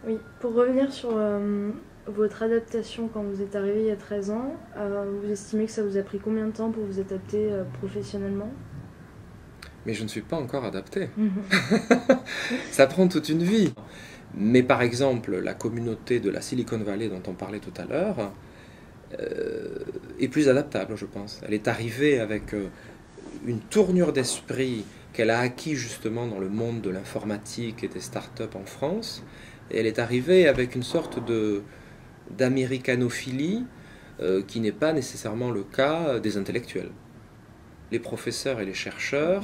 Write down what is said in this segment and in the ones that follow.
Oui, pour revenir sur votre adaptation quand vous êtes arrivé il y a 13 ans, vous estimez que ça vous a pris combien de temps pour vous adapter professionnellement? Mais je ne suis pas encore adapté. Mhm. Ça prend toute une vie. Mais par exemple, la communauté de la Silicon Valley dont on parlait tout à l'heure est plus adaptable, je pense. Elle est arrivée avec une tournure d'esprit qu'elle a acquis justement dans le monde de l'informatique et des startups en France. Et elle est arrivée avec une sorte d'américanophilie qui n'est pas nécessairement le cas des intellectuels. Les professeurs et les chercheurs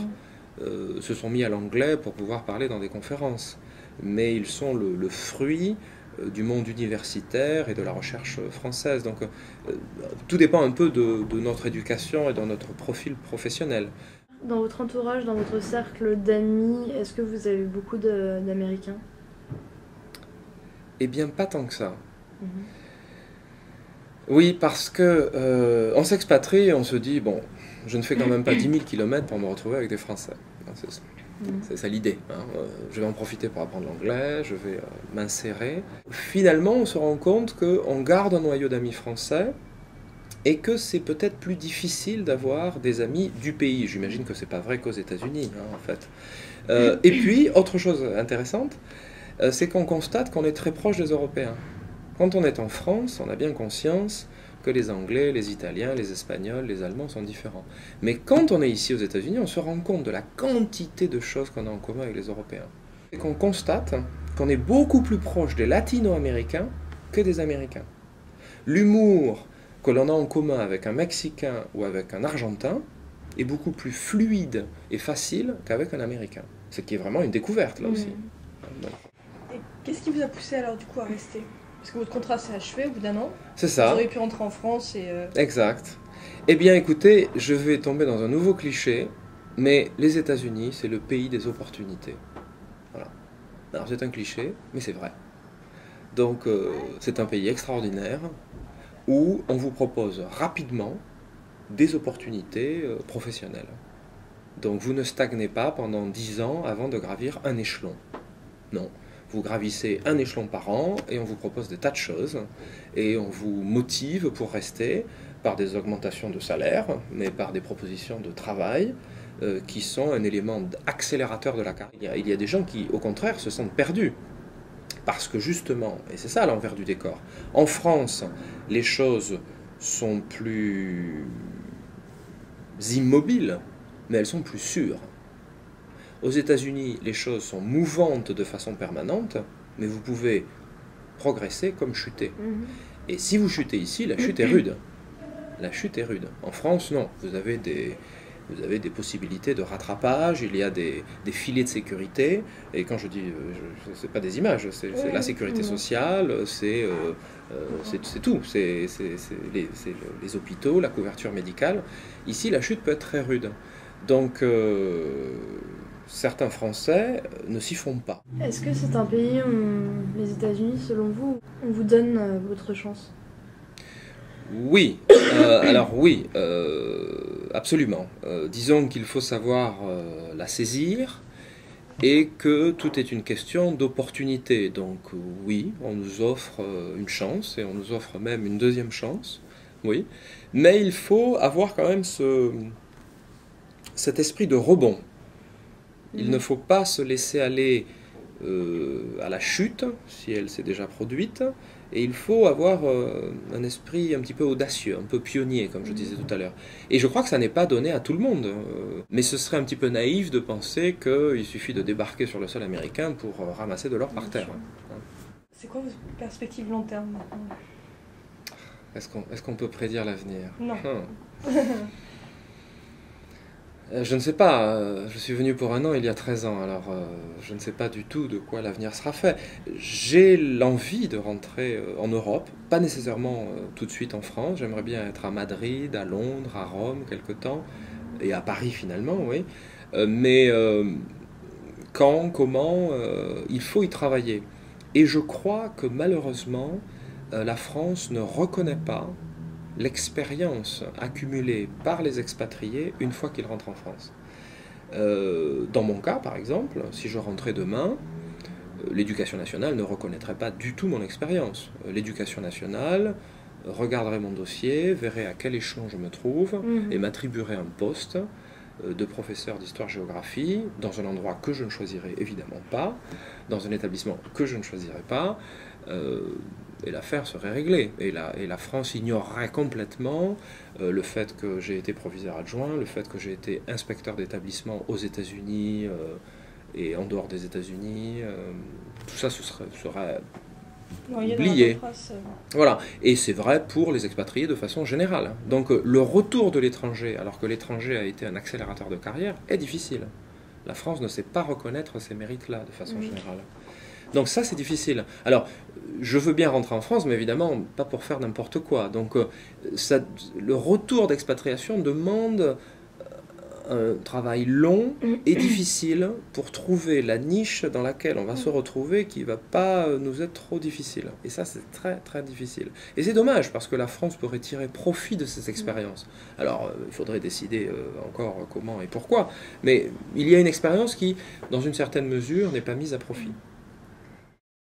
se sont mis à l'anglais pour pouvoir parler dans des conférences. Mais ils sont le fruit du monde universitaire et de la recherche française. Donc tout dépend un peu de notre éducation et de notre profil professionnel. Dans votre entourage, dans votre cercle d'amis, est-ce que vous avez beaucoup d'Américains? Eh bien, pas tant que ça. Mhm. Oui, parce que on s'expatrie et on se dit, bon, je ne fais quand même pas 10 000 kilomètres pour me retrouver avec des Français. Mhm. C'est ça l'idée. Hein. Je vais en profiter pour apprendre l'anglais, je vais m'insérer. Finalement, on se rend compte qu'on garde un noyau d'amis français et que c'est peut-être plus difficile d'avoir des amis du pays. J'imagine que c'est pas vrai qu'aux États-Unis, hein, en fait. Et puis, autre chose intéressante, c'est qu'on constate qu'on est très proche des Européens. Quand on est en France, on a bien conscience que les Anglais, les Italiens, les Espagnols, les Allemands sont différents. Mais quand on est ici aux États-Unis, on se rend compte de la quantité de choses qu'on a en commun avec les Européens. Et qu'on constate qu'on est beaucoup plus proche des Latino-Américains que des Américains. L'humour que l'on a en commun avec un Mexicain ou avec un Argentin est beaucoup plus fluide et facile qu'avec un Américain. Ce qui est vraiment une découverte là aussi. Mhm. Et qu'est-ce qui vous a poussé alors du coup à rester? Parce que votre contrat s'est achevé au bout d'un an. C'est Vous ça, auriez pu rentrer en France et... exact. Eh bien écoutez, je vais tomber dans un nouveau cliché, mais les États-Unis, c'est le pays des opportunités. Voilà. Alors c'est un cliché, mais c'est vrai. Donc c'est un pays extraordinaire où on vous propose rapidement des opportunités professionnelles. Donc vous ne stagnez pas pendant 10 ans avant de gravir un échelon. Non, vous gravissez un échelon par an et on vous propose des tas de choses et on vous motive pour rester par des augmentations de salaire, mais par des propositions de travail qui sont un élément accélérateur de la carrière. Il y a des gens qui, au contraire, se sentent perdus. Parce que justement, et c'est ça l'envers du décor, en France, les choses sont plus immobiles, mais elles sont plus sûres. Aux États-Unis, les choses sont mouvantes de façon permanente, mais vous pouvez progresser comme chuter. Mhm. Et si vous chutez ici, la chute est rude. La chute est rude. En France, non. Vous avez des possibilités de rattrapage, il y a des filets de sécurité. Et quand je dis, ce n'est pas des images, c'est la sécurité Mhm. sociale, c'est tout. C'est les hôpitaux, la couverture médicale. Ici, la chute peut être très rude. Donc, certains Français ne s'y font pas. Est-ce que c'est un pays où, les États-Unis, selon vous, on vous donne votre chance? Oui, alors oui, absolument. Disons qu'il faut savoir la saisir et que tout est une question d'opportunité. Donc oui, on nous offre une chance et on nous offre même une deuxième chance, oui. Mais il faut avoir quand même cet esprit de rebond. Il ne Mhm. faut pas se laisser aller à la chute, si elle s'est déjà produite, et il faut avoir un esprit un petit peu audacieux, un peu pionnier, comme je disais tout à l'heure. Et je crois que ça n'est pas donné à tout le monde, mais ce serait un petit peu naïf de penser qu'il suffit de débarquer sur le sol américain pour ramasser de l'or par Bien terre. sûr. C'est quoi vos perspectives long terme maintenant? Est-ce qu'on peut prédire l'avenir? Non. Je ne sais pas, je suis venu pour un an il y a 13 ans, alors je ne sais pas du tout de quoi l'avenir sera fait. J'ai l'envie de rentrer en Europe, pas nécessairement tout de suite en France, j'aimerais bien être à Madrid, à Londres, à Rome quelque temps, et à Paris finalement, oui. Mais quand, comment, il faut y travailler. Et je crois que malheureusement, la France ne reconnaît pas l'expérience accumulée par les expatriés une fois qu'ils rentrent en France. Dans mon cas, par exemple, si je rentrais demain, L'éducation nationale ne reconnaîtrait pas du tout mon expérience. L'éducation nationale regarderait mon dossier, verrait à quel échelon je me trouve et m'attribuerait un poste de professeur d'histoire-géographie dans un endroit que je ne choisirais évidemment pas, dans un établissement que je ne choisirais pas, et l'affaire serait réglée. Et la France ignorerait complètement le fait que j'ai été proviseur adjoint, le fait que j'ai été inspecteur d'établissement aux États-Unis et en dehors des États-Unis. Tout ça serait oublié. Voilà. Et c'est vrai pour les expatriés de façon générale. Donc le retour de l'étranger, alors que l'étranger a été un accélérateur de carrière, est difficile. La France ne sait pas reconnaître ces mérites-là de façon générale. Donc ça, c'est difficile. Alors, je veux bien rentrer en France, mais évidemment, pas pour faire n'importe quoi. Donc le retour d'expatriation demande un travail long et difficile pour trouver la niche dans laquelle on va se retrouver qui ne va pas nous être trop difficile. Et ça, c'est très, très difficile. Et c'est dommage, parce que la France pourrait tirer profit de ces expériences. Alors, il faudrait décider encore comment et pourquoi. Mais il y a une expérience qui, dans une certaine mesure, n'est pas mise à profit.